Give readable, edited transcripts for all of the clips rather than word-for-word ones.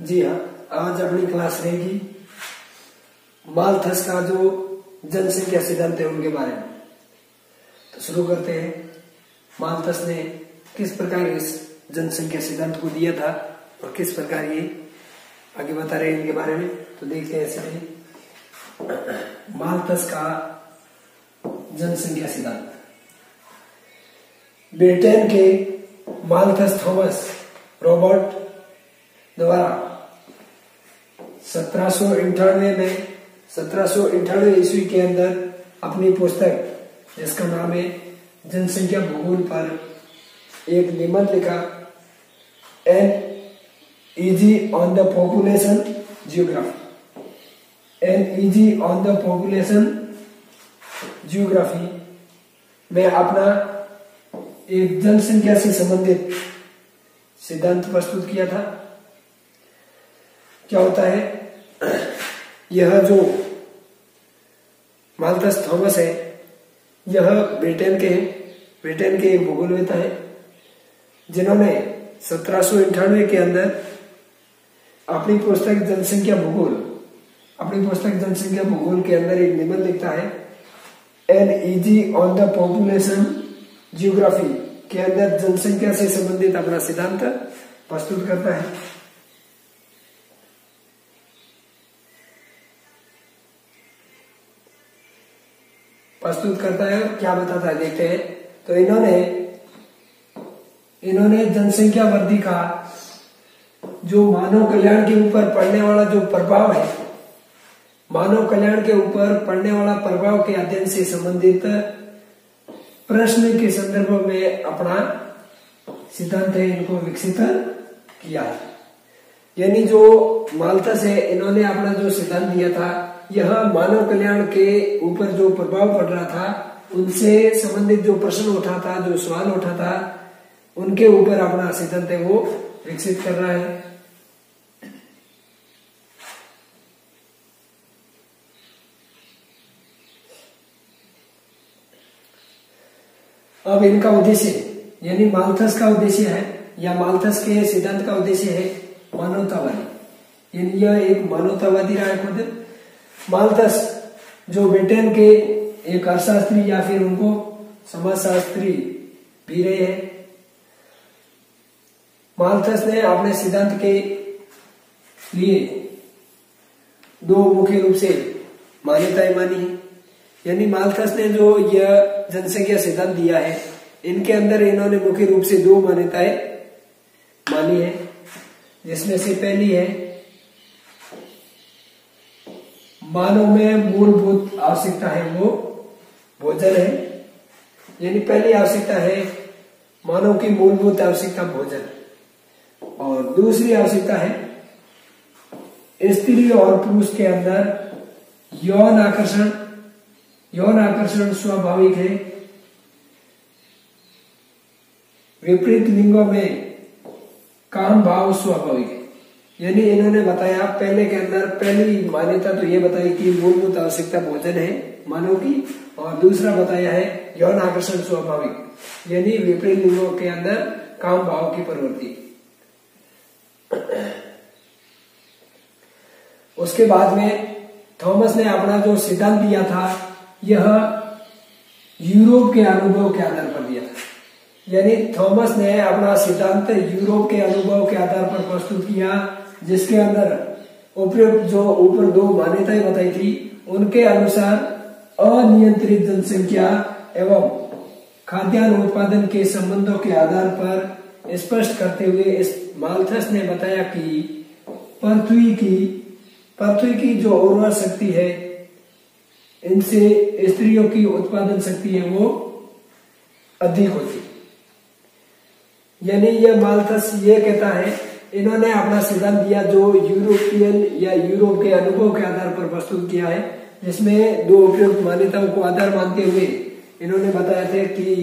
जी हाँ, आज अपनी क्लास रहेगी माल्थस का जो जनसंख्या सिद्धांत है उनके बारे में। तो शुरू करते हैं। माल्थस ने किस प्रकार इस जनसंख्या सिद्धांत को दिया था और किस प्रकार ये आगे बता रहे हैं इनके बारे में। तो देखते हैं ऐसे ही माल्थस का जनसंख्या सिद्धांत। ब्रिटेन के माल्थस थॉमस रॉबर्ट द्वारा 1798 ईस्वी के अंदर अपनी पुस्तक जिसका नाम है जनसंख्या भूगोल पर एक निबंध लिखा, an easy on the population geography. An easy on the population geography में अपना एक जनसंख्या से संबंधित सिद्धांत प्रस्तुत किया था। क्या होता है, यह जो माल्थस थॉमस है यह ब्रिटेन के एक भूगोलवेत्ता है जिन्होंने 1798 के अंदर अपनी पुस्तक जनसंख्या भूगोल के अंदर एक निबंध लिखता है, an easy on the population geography के अंदर जनसंख्या से संबंधित अपना सिद्धांत प्रस्तुत करता है। क्या बताता है देखते हैं। तो इन्होंने जनसंख्या वृद्धि का जो मानव कल्याण के ऊपर पड़ने वाला जो प्रभाव है, मानव कल्याण के ऊपर पड़ने वाला प्रभाव के अध्ययन से संबंधित प्रश्न के संदर्भ में अपना सिद्धांत है इनको विकसित किया है। यानी जो माल्थस है इन्होंने अपना जो सिद्धांत दिया था यह मानव कल्याण के ऊपर जो प्रभाव पड़ रहा था उनसे संबंधित जो प्रश्न उठा था, जो सवाल उठा था, उनके ऊपर अपना सिद्धांत है वो विकसित कर रहा है। अब इनका उद्देश्य यानी माल्थस का उद्देश्य है या माल्थस के सिद्धांत का उद्देश्य है मानवतावादी, यानी यह एक मानवतावादी रहा है खुद। माल्थस जो ब्रिटेन के एक अर्थशास्त्री या फिर उनको समाजशास्त्री भी रहे हैं। माल्थस ने अपने सिद्धांत के लिए दो मुख्य रूप से मान्यताएं मानी है। यानी माल्थस ने जो यह जनसंख्या सिद्धांत दिया है इनके अंदर इन्होंने मुख्य रूप से दो मान्यताएं मानी है, जिसमें से पहली है मानव में मूलभूत आवश्यकता है वो भोजन है। यानी पहली आवश्यकता है मानव की मूलभूत आवश्यकता भोजन, और दूसरी आवश्यकता है स्त्री और पुरुष के अंदर यौन आकर्षण स्वाभाविक है, विपरीत लिंगों में काम भाव स्वाभाविक है। यानी इन्होंने बताया पहले के अंदर पहली मान्यता तो ये बताई कि मूलभूत आवश्यकता भोजन है मानव की, और दूसरा बताया है यौन आकर्षण स्वाभाविक, यानी विपरीत लिंगों के अंदर काम भाव की प्रवृत्ति। उसके बाद में थॉमस ने अपना जो सिद्धांत दिया था यह यूरोप के अनुभव के आधार पर दिया था। यानी थॉमस ने अपना सिद्धांत यूरोप के अनुभव के आधार पर प्रस्तुत किया, जिसके अंदर उपयुक्त जो ऊपर दो मान्यताएं बताई थी उनके अनुसार अनियंत्रित जनसंख्या एवं खाद्यान्न उत्पादन के संबंधों के आधार पर स्पष्ट करते हुए इस माल्थस ने बताया कि पृथ्वी की जो उर्वर शक्ति है इनसे स्त्रियों की उत्पादन शक्ति है वो अधिक होती। यानी यह माल्थस ये कहता है, इन्होंने अपना सिद्धांत दिया जो यूरोपियन या यूरोप के अनुभव के आधार पर प्रस्तुत किया है, जिसमें दो उपयुक्त मान्यताओं को आधार मानते हुए इन्होंने बताया था कि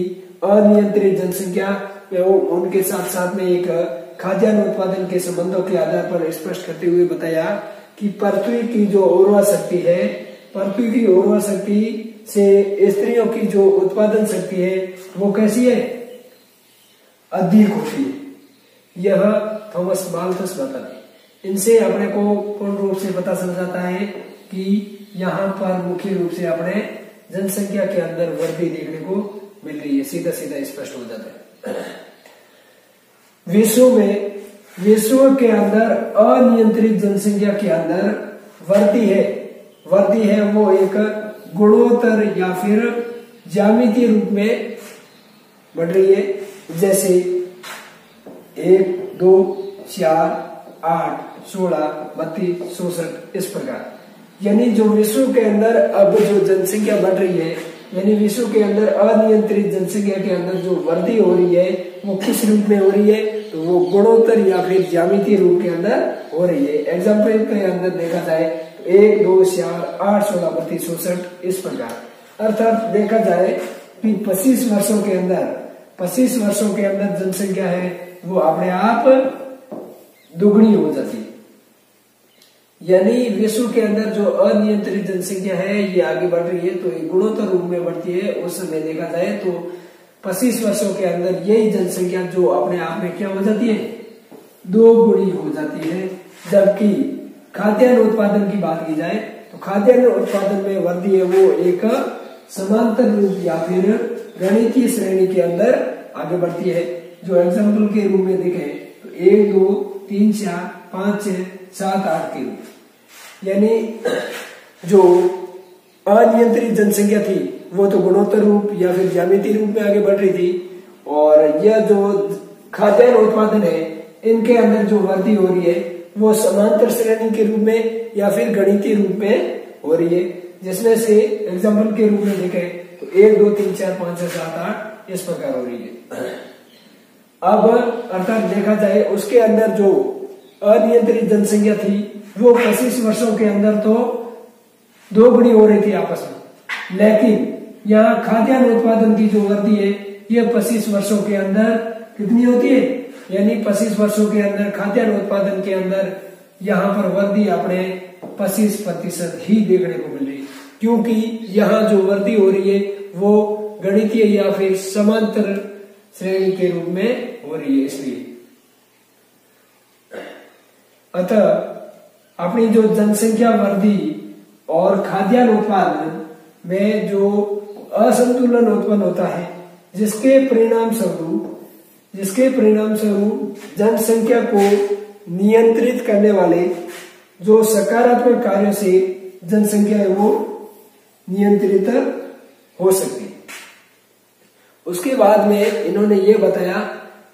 अनियंत्रित जनसंख्या एवं उनके साथ साथ में एक खाद्यान्न उत्पादन के संबंधों के आधार पर स्पष्ट करते हुए बताया कि पृथ्वी की जो उर्वर शक्ति है, पृथ्वी की उर्वर शक्ति से स्त्रियों की जो उत्पादन शक्ति है वो कैसी है, अधिक होती है। यह थॉमस माल्थस बताते। इनसे अपने को पूर्ण रूप से पता चल जाता है कि यहाँ पर मुख्य रूप से अपने जनसंख्या के अंदर वृद्धि देखने को मिल रही है, सीधा सीधा स्पष्ट हो जाता है। विश्व के अंदर अनियंत्रित जनसंख्या के अंदर वृद्धि है वो एक गुणोत्तर या फिर ज्यामितीय रूप में बढ़ रही है, जैसे 1, 2, 4, 8, 16, 32, 64 इस प्रकार। यानी जो विश्व के अंदर अब जो जनसंख्या बढ़ रही है, यानी विश्व के अंदर अनियंत्रित जनसंख्या के अंदर जो वृद्धि हो रही है वो किस रूप में हो रही है, तो वो गुणोत्तर या फिर ज्यामितीय रूप के अंदर हो रही है। एग्जाम्पल के अंदर देखा जाए तो 1, 2, 4, 8, 16, 32, 64 इस प्रकार। अर्थात देखा जाए कि 25 वर्षों के अंदर जनसंख्या है वो अपने आप दुगनी हो जाती है। यानी विश्व के अंदर जो अनियंत्रित जनसंख्या है ये आगे बढ़ रही है, तो ये गुणोत्तर रूप में बढ़ती है। उस समय देखा जाए तो 25 वर्षों के अंदर यही जनसंख्या जो अपने आप में क्या हो जाती है, 2 गुणी हो जाती है। जबकि खाद्यान्न उत्पादन की बात की जाए तो खाद्यान्न उत्पादन में वृद्धि है वो एक समांतर रूप या फिर गणितीय श्रेणी के अंदर आगे बढ़ती है। जो एग्जाम्पल के रूप में देखें तो 1, 2, 3, 4, 5, 6, 7, 8 के रूप, यानी जो अनियंत्रित जनसंख्या थी वो तो गुणोत्तर रूप या फिर ज्यामितीय रूप में आगे बढ़ रही थी, और यह जो खाद्यान्न उत्पादन है इनके अंदर जो वृद्धि हो रही है वो समांतर श्रेणी के रूप में या फिर गणितीय रूप में हो रही है। जिसमें से एग्जाम्पल के रूप में देखें तो 1, 2, 3, 4, 5, 6, 7, 8 इस प्रकार हो रही है। अब अर्थात देखा जाए उसके अंदर जो अनियंत्रित जनसंख्या थी वो 25 वर्षों के अंदर तो 2 गुणी हो रही थी आपस में, लेकिन यहाँ खाद्यान्न उत्पादन की जो वृद्धि है ये 25 वर्षों के अंदर कितनी होती है, यानी 25 वर्षों के अंदर खाद्यान्न उत्पादन के अंदर यहाँ पर वृद्धि अपने 25% ही देखने को मिल रही है, क्योंकि यहाँ जो वृद्धि हो रही है वो गणितीय या फिर समांतर श्रेणी के रूप में हो रही है। इसलिए अतः अपनी जो जनसंख्या वृद्धि और खाद्यान्न उत्पादन में जो असंतुलन उत्पन्न होता है, जिसके परिणाम स्वरूप जनसंख्या को नियंत्रित करने वाले जो सकारात्मक कार्यों से जनसंख्या है वो नियंत्रित हो सकती है। उसके बाद में इन्होंने ये बताया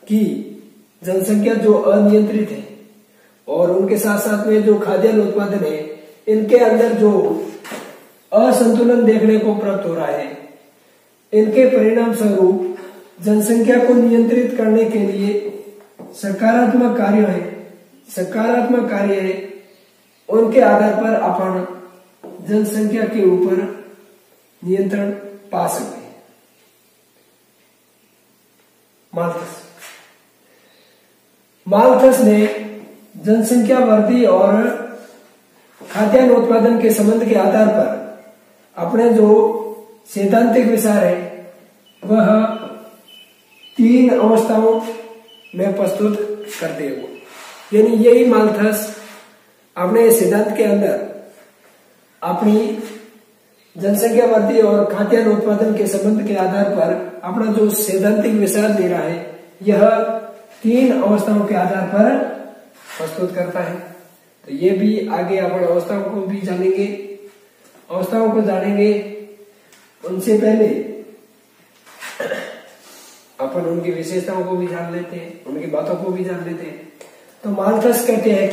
कि जनसंख्या जो अनियंत्रित है और उनके साथ साथ में जो खाद्यान्न उत्पादन है इनके अंदर जो असंतुलन देखने को प्राप्त हो रहा है, इनके परिणाम स्वरूप जनसंख्या को नियंत्रित करने के लिए सकारात्मक कार्य है उनके आधार पर अपन जनसंख्या के ऊपर नियंत्रण पा सकते हैं। माल्थस ने जनसंख्या वृद्धि और खाद्यान्न उत्पादन के संबंध के आधार पर अपने जो सैद्धांतिक विचार है वह 3 अवस्थाओं में प्रस्तुत करते हैं। यानी यही माल्थस अपने सिद्धांत के अंदर अपनी जनसंख्या वृद्धि और खाद्यान्न उत्पादन के संबंध के आधार पर अपना जो सैद्धांतिक विचार दे रहा है यह 3 अवस्थाओं के आधार पर प्रस्तुत करता है। तो ये भी आगे अपन अवस्थाओं को भी जानेंगे, उनसे पहले अपन उनकी विशेषताओं को भी जान लेते हैं, उनकी बातों को भी जान लेते हैं। तो माल्थस कहते हैं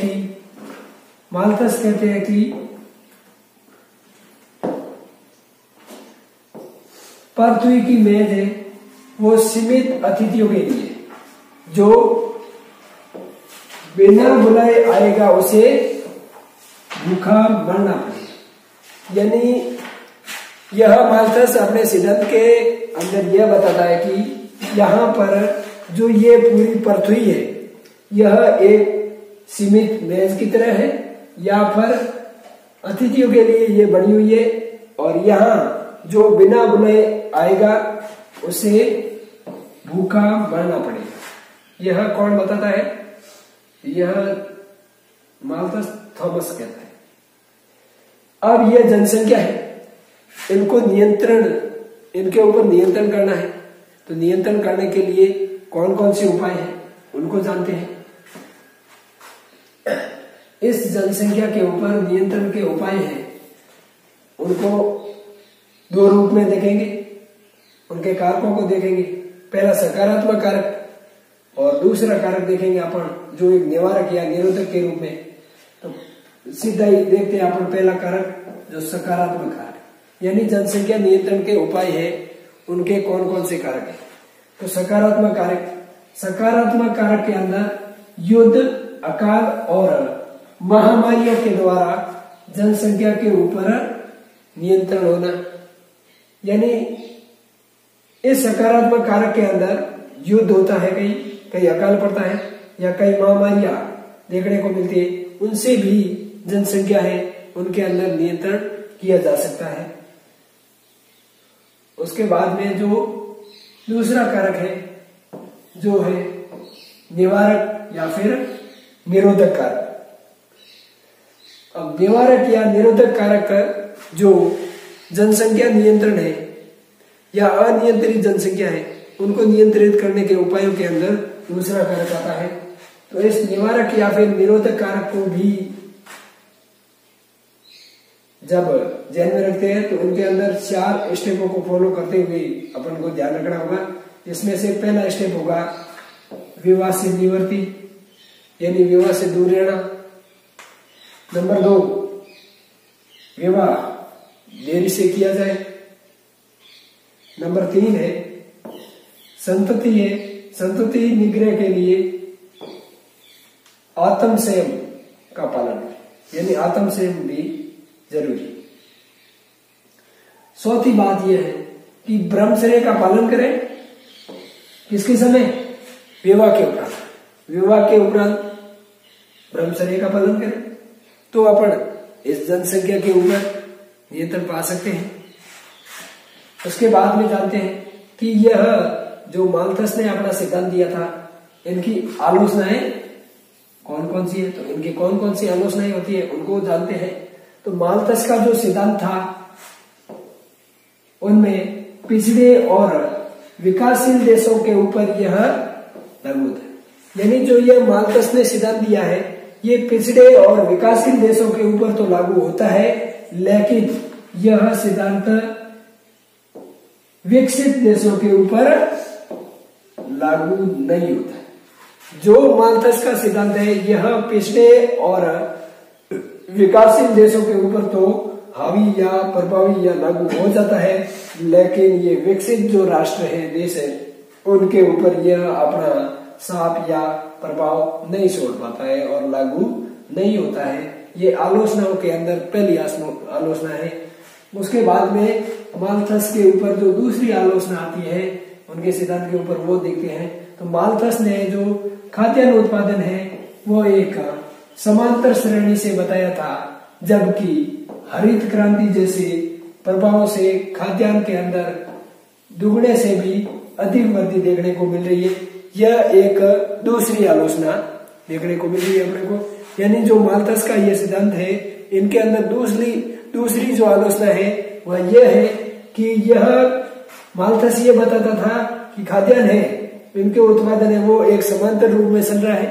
कि पृथ्वी की मेज है वो सीमित अतिथियों के लिए, जो बिना बुलाए आएगा उसे भूखा मरना पड़ेगा। यानी यह माल्थस अपने सिद्धांत के अंदर यह बताता है कि यहाँ पर जो ये पूरी पृथ्वी है यह एक सीमित मेज की तरह है, या पर अतिथियों के लिए ये बनी हुई है, और यहाँ जो बिना बुलाए आएगा उसे भूखा मरना पड़ेगा। यह कौन बताता है? यह माल्थस थॉमस कहता है। अब यह जनसंख्या है, इनको इनके ऊपर नियंत्रण करना है। तो नियंत्रण करने के लिए कौन कौन से उपाय हैं उनको जानते हैं। इस जनसंख्या के ऊपर नियंत्रण के उपाय हैं, उनको दो रूप में देखेंगे, उनके कारकों को देखेंगे। पहला सकारात्मक कारक और दूसरा कारक देखेंगे अपन जो एक निवारक या निरोधक के रूप में। तो सीधा ही देखते हैं अपन पहला कारक जो सकारात्मक कारक, यानी जनसंख्या नियंत्रण के उपाय है, उनके कौन कौन से कारक है। तो सकारात्मक कारक के अंदर युद्ध, अकाल और महामारियों के द्वारा जनसंख्या के ऊपर नियंत्रण होना। यानी इस सकारात्मक कारक के अंदर युद्ध होता है, कहीं अकाल पड़ता है या कई महामारियां देखने को मिलती है, उनसे भी जनसंख्या है उनके अंदर नियंत्रण किया जा सकता है। उसके बाद में जो दूसरा कारक है जो है निवारक या फिर निरोधक कारक। अब निवारक या निरोधक कारक जो जनसंख्या नियंत्रण है या अनियंत्रित जनसंख्या है उनको नियंत्रित करने के उपायों के अंदर दूसरा कारक आता है। तो इस निवारक या फिर निरोधक कारक को भी जब ध्यान में रखते हैं तो उनके अंदर 4 स्टेपों को फॉलो करते हुए अपन को ध्यान रखना होगा। इसमें से पहला स्टेप होगा विवाह से निवृत्ति, यानी विवाह से दूर रहना। नंबर 2, विवाह देरी से किया जाए। नंबर 3 है संतति निग्रह के लिए आत्म संयम का पालन, यानी आत्म संयम भी जरूरी। चौथी बात यह है कि ब्रह्मचर्य का पालन करें। किसके समय? विवाह के उपरांत ब्रह्मचर्य का पालन करें तो अपन इस जनसंख्या के ऊपर नियंत्रण पा सकते हैं। उसके बाद में जानते हैं कि यह जो माल्थस ने अपना सिद्धांत दिया था, इनकी आलोचनाएं कौन कौन सी है। तो इनकी कौन कौन सी आलोचनाएं होती है उनको जानते हैं। तो माल्थस का जो सिद्धांत था उनमें पिछड़े और विकासशील देशों के ऊपर यह लागू था। यानी जो यह माल्थस ने सिद्धांत दिया है ये पिछड़े और विकासशील देशों के ऊपर तो लागू होता है, लेकिन यह सिद्धांत विकसित देशों के ऊपर लागू नहीं होता। जो माल्थस का सिद्धांत है यह पिछड़े और विकासशील देशों के ऊपर तो हावी या प्रभावी या लागू हो जाता है, लेकिन ये विकसित जो राष्ट्र है, देश है, उनके ऊपर यह अपना साप या प्रभाव नहीं छोड़ पाता है और लागू नहीं होता है। ये आलोचनाओं के अंदर पहली आलोचना है। उसके बाद में माल्थस के ऊपर जो दूसरी आलोचना आती है उनके सिद्धांत के ऊपर वो देखते हैं। तो माल्थस ने जो खाद्यान्न उत्पादन है वो एक समांतर श्रेणी से बताया था, जबकि हरित क्रांति जैसे प्रभावों से खाद्यान्न के अंदर दुगने से भी अधिक वृद्धि देखने को मिल रही है। यह एक दूसरी आलोचना देखने को मिल रही है अपने को। यानी जो माल्थस का यह सिद्धांत है, इनके अंदर दूसरी जो आलोचना है वह यह है कि यह माल्थस ये बताता था कि खाद्यान्न है, इनके उत्पादन है वो एक समांतर रूप में चल रहा है।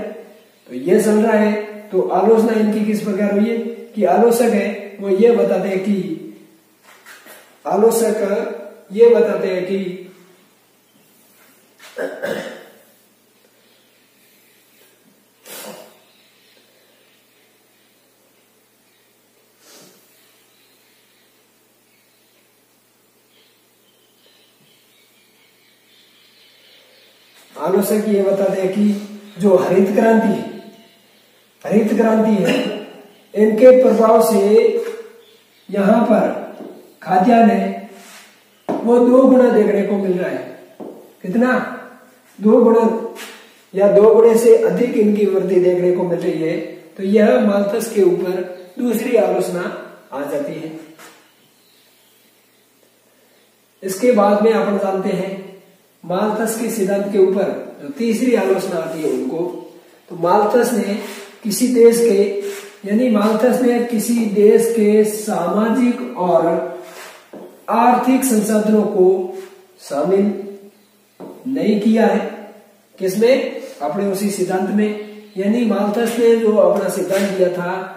तो ये चल रहा है तो आलोचना इनकी किस प्रकार हुई है कि आलोचक वो ये बताते हैं कि आलोचक ये बताते हैं कि जो हरित क्रांति है इनके प्रभाव से यहाँ पर खाद्यान्न है वो 2 गुना देखने को मिल रहा है। कितना? 2 गुना या 2 गुणे से अधिक इनकी वृद्धि देखने को मिल रही है। तो यह माल्थस के ऊपर दूसरी आलोचना आ जाती है। इसके बाद में अपन जानते हैं माल्थस के सिद्धांत के ऊपर जो तीसरी आलोचना आती है उनको। तो माल्थस ने किसी देश के यानी माल्थस ने किसी देश के सामाजिक और आर्थिक संसाधनों को शामिल नहीं किया है। किसमें? अपने उसी सिद्धांत में। यानी माल्थस ने जो अपना सिद्धांत दिया था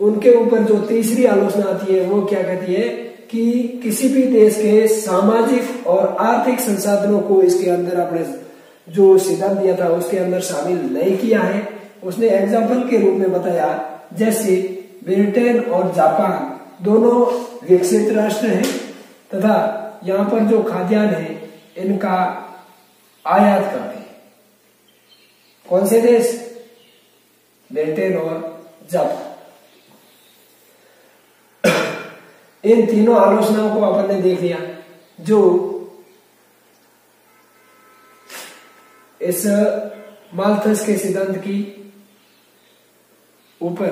उनके ऊपर जो तीसरी आलोचना आती है वो क्या कहती है कि किसी भी देश के सामाजिक और आर्थिक संसाधनों को इसके अंदर अपने जो सिद्धांत दिया था उसके अंदर शामिल नहीं किया है। उसने एग्जाम्पल के रूप में बताया जैसे ब्रिटेन और जापान दोनों विकसित राष्ट्र हैं तथा यहाँ पर जो खाद्यान्न है इनका आयात करते हैं। कौन से देश? ब्रिटेन और जापान। इन तीनों आलोचनाओं को अपन ने देख लिया जो इस माल्थस के सिद्धांत की ऊपर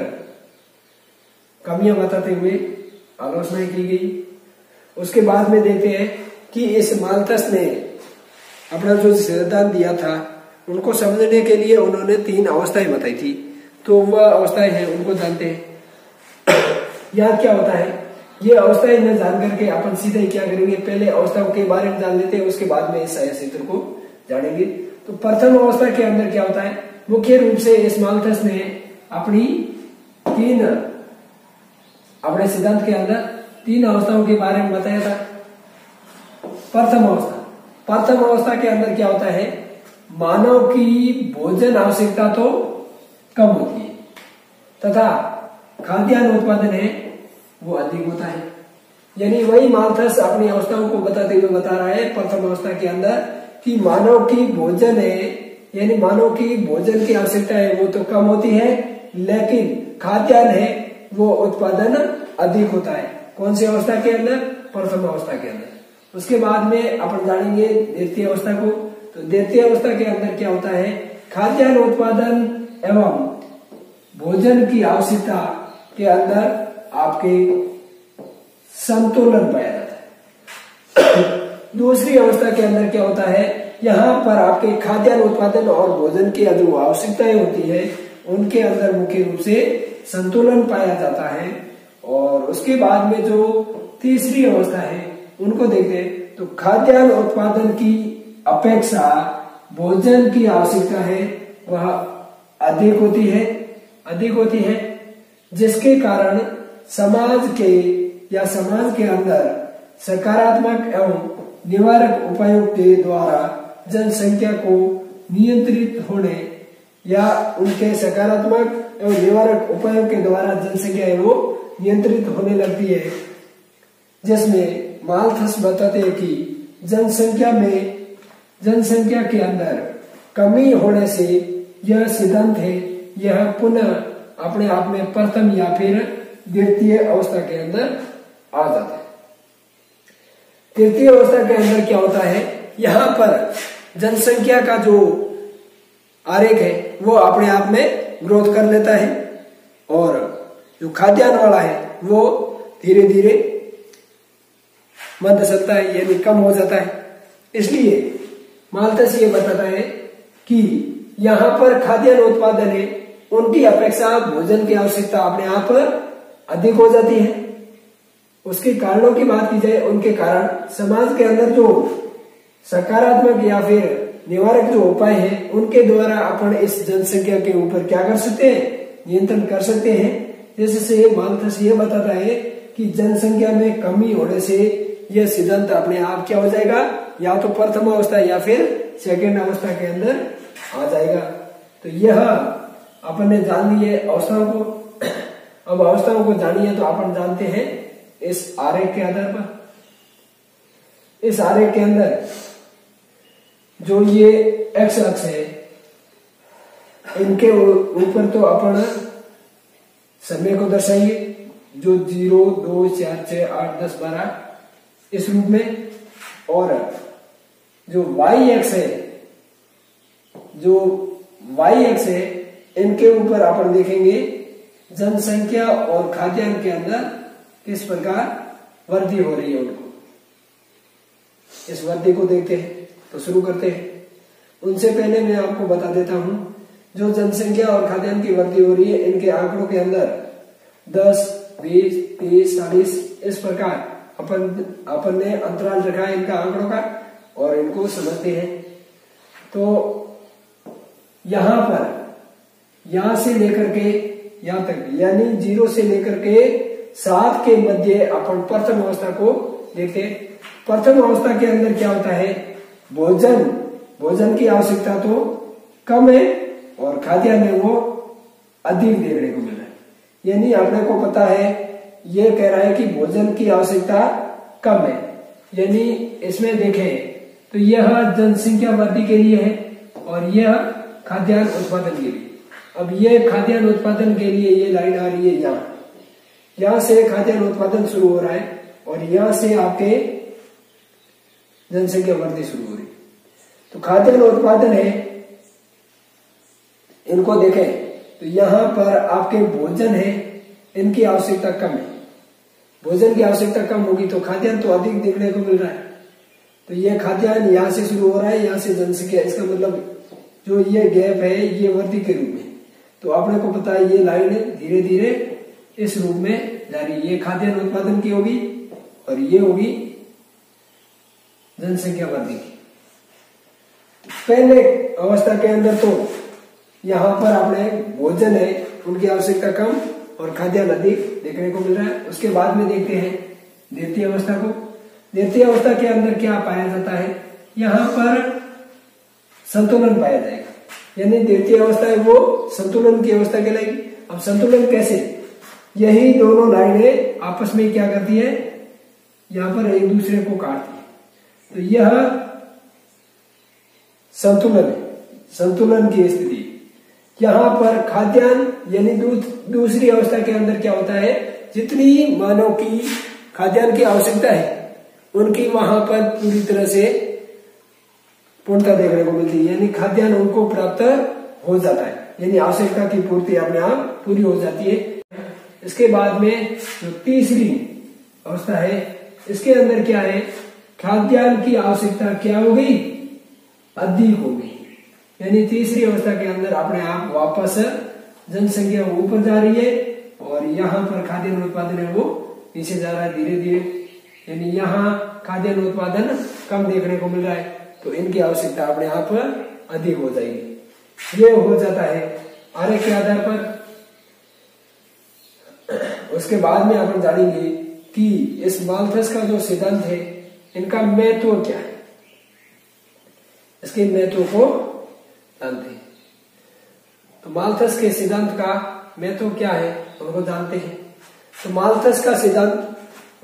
कमियां बताते हुए आलोचना की गई। उसके बाद में देखते हैं कि इस माल्थस ने अपना जो सिद्धांत दिया था उनको समझने के लिए उन्होंने 3 अवस्थाएं बताई थी। तो वह अवस्थाएं हैं उनको जानते हैं। यहाँ क्या होता है ये अवस्थाएं न जान करके अपन सीधे ही क्या करेंगे, पहले अवस्थाओं के बारे में जान लेते हैं, उसके बाद में इस क्षेत्र को जानेंगे। तो प्रथम अवस्था के अंदर क्या होता है, मुख्य रूप से इस माल्थस ने अपने सिद्धांत के अंदर 3 अवस्थाओं के बारे में बताया था। प्रथम अवस्था के अंदर क्या होता है, मानव की भोजन आवश्यकता तो कम होती है तथा खाद्यान्न उत्पादन है वो अधिक होता है। यानी वही माल्थस अपनी अवस्थाओं को बताते हुए बता रहा है प्रथम अवस्था के अंदर कि मानव की भोजन है, यानी मानव की भोजन की आवश्यकता है वो तो कम होती है, लेकिन खाद्यान्न है वो उत्पादन अधिक होता है। कौन सी अवस्था के अंदर? प्रथम अवस्था के अंदर। उसके बाद में अपन जानेंगे द्वितीय अवस्था को। तो द्वितीय अवस्था के अंदर क्या होता है, खाद्यान्न उत्पादन एवं भोजन की आवश्यकता के अंदर आपके संतुलन पाया जाता है। दूसरी अवस्था के अंदर क्या होता है, यहाँ पर आपके खाद्यान्न उत्पादन और भोजन की जो आवश्यकताएं होती है उनके अंदर मुख्य रूप से संतुलन पाया जाता है। और उसके बाद में जो तीसरी अवस्था है उनको देखते हैं तो खाद्यान्न उत्पादन की अपेक्षा भोजन की आवश्यकता है वह अधिक होती है, जिसके कारण समाज के अंदर सकारात्मक एवं निवारक उपायों के द्वारा जनसंख्या को नियंत्रित होने या उनके सकारात्मक एवं निवारक उपायों के द्वारा जनसंख्या है वो नियंत्रित होने लगती है। जिसमें माल्थस बताते हैं कि जनसंख्या के अंदर कमी होने से यह सिद्धांत है यह पुनः अपने आप में प्रथम या फिर द्वितीय अवस्था के अंदर आ जाता है। तृतीय अवस्था के अंदर क्या होता है, यहाँ पर जनसंख्या का जो आरेख है वो अपने आप में ग्रोथ कर लेता है और जो खाद्यान्न वाला है वो धीरे धीरे मंद सकता है यानी कम हो जाता है। इसलिए माल्थस ये बताता है कि यहाँ पर खाद्यान्न उत्पादन है उनकी अपेक्षा भोजन की आवश्यकता अपने आप अधिक हो जाती है। उसके कारणों की बात की जाए, उनके कारण समाज के अंदर जो सकारात्मक या फिर निवारक जो उपाय है उनके द्वारा अपन इस जनसंख्या के ऊपर क्या कर सकते हैं, नियंत्रण कर सकते हैं। जिससे माल्थस ये बताता है कि जनसंख्या में कमी होने से यह सिद्धांत अपने आप क्या हो जाएगा, या तो प्रथम अवस्था या फिर सेकेंड अवस्था के अंदर आ जाएगा। तो यह अपन ने जान लिए अवस्थाओं को। अब अवस्थाओं को जानिए तो अपन जानते हैं इस आरेख के आधार पर। इस आरेख के अंदर जो ये एक्स अक्ष है इनके ऊपर तो अपन समय को दर्शाएंगे जो 0, 2, 4, 6, 8, 10, 12 इस रूप में, और जो वाई एक्स है इनके ऊपर अपन देखेंगे जनसंख्या और खाद्यान्न के अंदर किस प्रकार वृद्धि हो रही है उनको। इस वृद्धि को देखते हैं तो शुरू करते हैं। उनसे पहले मैं आपको बता देता हूं जो जनसंख्या और खाद्यान्न की वृद्धि हो रही है, इनके आंकड़ों के अंदर 10, 20, 30, 40 इस प्रकार अपन ने अंतराल रखा है इनका आंकड़ों का और इनको समझते हैं। तो यहां पर यहां से लेकर के यहां तक यानी 0 से लेकर के 7 के मध्य अपन प्रथम अवस्था को देखते हैं। प्रथम अवस्था के अंदर क्या होता है, भोजन की आवश्यकता तो कम है और खाद्यान्न में वो अधिक देखने को मिल रहा है। यानी अपने को पता है, ये कह रहा है कि भोजन की आवश्यकता कम है, यानी इसमें देखें तो यह जनसंख्या वृद्धि के लिए है और यह खाद्यान्न उत्पादन के लिए। अब ये खाद्यान्न उत्पादन के लिए ये लाइन आ रही है, यहां से खाद्यान्न उत्पादन शुरू हो रहा है और यहां से आपके जनसंख्या वृद्धि शुरू हो रही है। तो खाद्यान्न उत्पादन है, इनको देखें तो यहां पर आपके भोजन है, इनकी आवश्यकता कम है। भोजन की आवश्यकता कम होगी तो खाद्यान्न तो अधिक देखने को मिल रहा है। तो ये खाद्यान्न यहां से शुरू हो रहा है, यहां से जनसंख्या, इसका मतलब जो ये गैप है ये वृद्धि के रूप में। तो आपने को पता है ये लाइन धीरे धीरे इस रूप में जा रही है। ये खाद्यान्न उत्पादन की होगी और ये होगी जनसंख्या वृद्धि की। पहले अवस्था के अंदर तो यहां पर आपने भोजन है, उनकी आवश्यकता कम और खाद्यान्न अधिक देखने को मिल रहा है। उसके बाद में देखते हैं द्वितीय अवस्था को। द्वितीय अवस्था के अंदर क्या पाया जाता है, यहां पर संतुलन पाया जाएगा। यानी द्वितीय अवस्था है वो संतुलन की अवस्था कहलाएगी। अब संतुलन कैसे, यही दोनों लाइनें आपस में क्या करती है, यहां पर एक दूसरे को काटती है। तो यह संतुलन है, संतुलन की स्थिति। यहां पर खाद्यान्न यानी दूसरी अवस्था के अंदर क्या होता है, जितनी मानव की खाद्यान्न की आवश्यकता है उनकी वहां पर पूरी तरह से पूर्णता देखने को मिलती है। यानी खाद्यान्न उनको प्राप्त हो जाता है, यानी आवश्यकता की पूर्ति अपने आप पूरी हो जाती है। इसके बाद में जो तीसरी अवस्था है, इसके अंदर क्या है, खाद्यान्न की आवश्यकता क्या हो गई, अधिक हो गई। यानी तीसरी अवस्था के अंदर अपने आप वापस जनसंख्या ऊपर जा रही है और यहाँ पर खाद्यान्न उत्पादन है वो नीचे जा रहा है धीरे धीरे। यानी यहाँ खाद्यान्न उत्पादन कम देखने को मिल रहा है तो इनकी आवश्यकता अपने आप अधिक हो जाएगी। ये हो जाता है आरेख के आधार पर। उसके बाद में अपन जानेंगे कि इस माल्थस का जो सिद्धांत है इनका महत्व क्या है, इसके महत्व को जानते हैं। तो माल्थस के सिद्धांत का महत्व क्या है उनको जानते हैं। तो माल्थस का सिद्धांत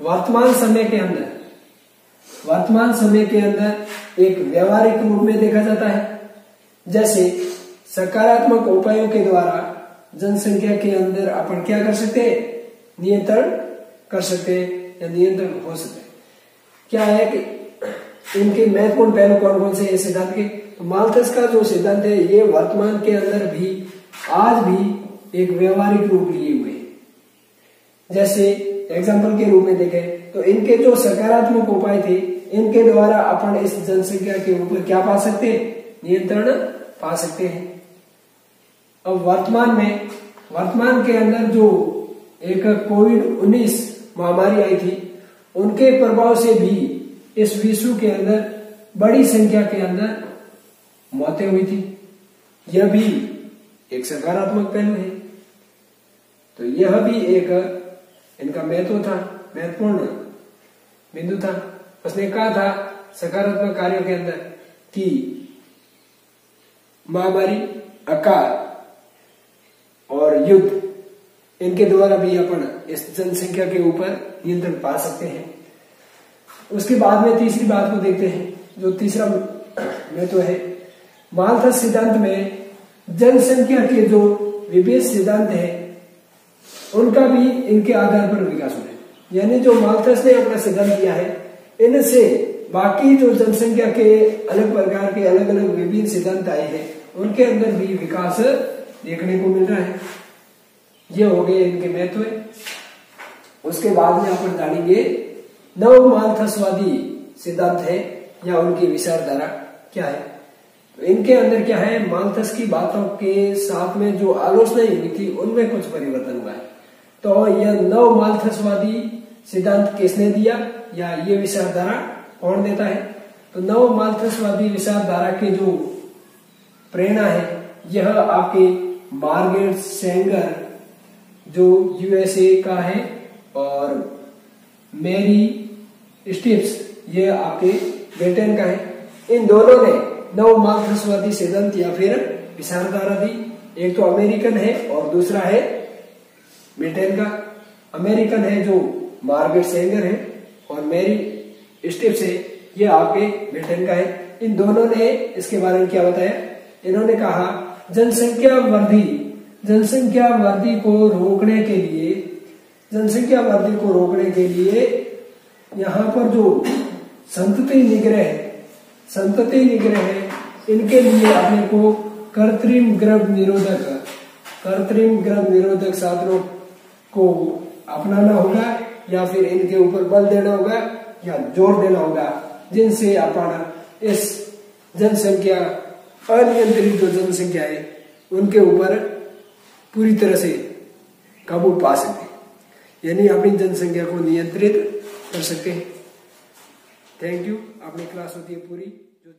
वर्तमान समय के अंदर एक व्यवहारिक रूप में देखा जाता है। जैसे सकारात्मक उपायों के द्वारा जनसंख्या के अंदर अपन क्या कर सकते हैं, नियंत्रण कर सकते हैं या नियंत्रण हो सकते हैं। क्या है कि इनके महत्वपूर्ण पहलू कौन कौन से सिद्धांत के, तो माल्थस का जो सिद्धांत है ये वर्तमान के अंदर भी आज भी एक व्यवहारिक रूप लिए हुए हैं। जैसे एग्जाम्पल के रूप में देखें तो इनके जो सकारात्मक उपाय थे इनके द्वारा अपन इस जनसंख्या के ऊपर क्या पा सकते हैं, नियंत्रण पा सकते हैं। अब वर्तमान के अंदर जो एक कोविड-19 महामारी आई थी उनके प्रभाव से भी इस विश्व के अंदर बड़ी संख्या के अंदर मौतें हुई थी। यह भी एक सकारात्मक पहलू है। तो यह भी एक इनका महत्वपूर्ण बिंदु था। उसने कहा था सकारात्मक कार्यों के अंदर कि महामारी, अकाल और युद्ध, इनके द्वारा भी अपन इस जनसंख्या के ऊपर नियंत्रण पा सकते हैं। उसके बाद में तीसरी बात को देखते हैं, जो तीसरा महत्व है। माल्थस सिद्धांत में जनसंख्या के जो विभिन्न सिद्धांत है उनका भी इनके आधार पर विकास हुआ है। यानी जो माल्थस ने अपना सिद्धांत दिया है इनसे बाकी जो जनसंख्या के अलग प्रकार के अलग अलग विभिन्न सिद्धांत आए हैं उनके अंदर भी विकास देखने को मिल रहा है। ये हो गए इनके महत्व। उसके बाद में अपन जानेंगे नव माल्थसवादी सिद्धांत है या उनकी विचारधारा क्या है। तो इनके अंदर क्या है, माल्थस की बातों के साथ में जो आलोचना हुई थी उनमें कुछ परिवर्तन हुआ है। तो यह नव माल्थसवादी सिद्धांत किसने दिया या ये विचारधारा कौन देता है? तो नव माल्थसवादी विचारधारा के जो प्रेरणा है यह आपके मार्गरेट सेंगर जो यूएसए का है और मैरी स्टीव्स ये आपके ब्रिटेन का है। इन दोनों ने नव मार्क्सवादी सिद्धांत या फिर विचारधारा दी। एक तो अमेरिकन है और दूसरा है ब्रिटेन का। अमेरिकन है जो मार्गरेट सेंगर है और मैरी स्टीव्स है ये आपके ब्रिटेन का है। इन दोनों ने इसके बारे में क्या बताया? इन्होंने कहा जनसंख्या वृद्धि को रोकने के लिए यहाँ पर जो संतति निग्रह है इनके लिए अपने को कृत्रिम गर्भ निरोधक साधनों को अपनाना होगा या फिर इनके ऊपर बल देना होगा या जोर देना होगा, जिनसे अपन इस जनसंख्या अनियंत्रित जो जनसंख्या है उनके ऊपर पूरी तरह से काबू पा सके, यानी अपनी जनसंख्या को नियंत्रित कर सकते हैं। Thank you. अपनी क्लास होती है पूरी। जो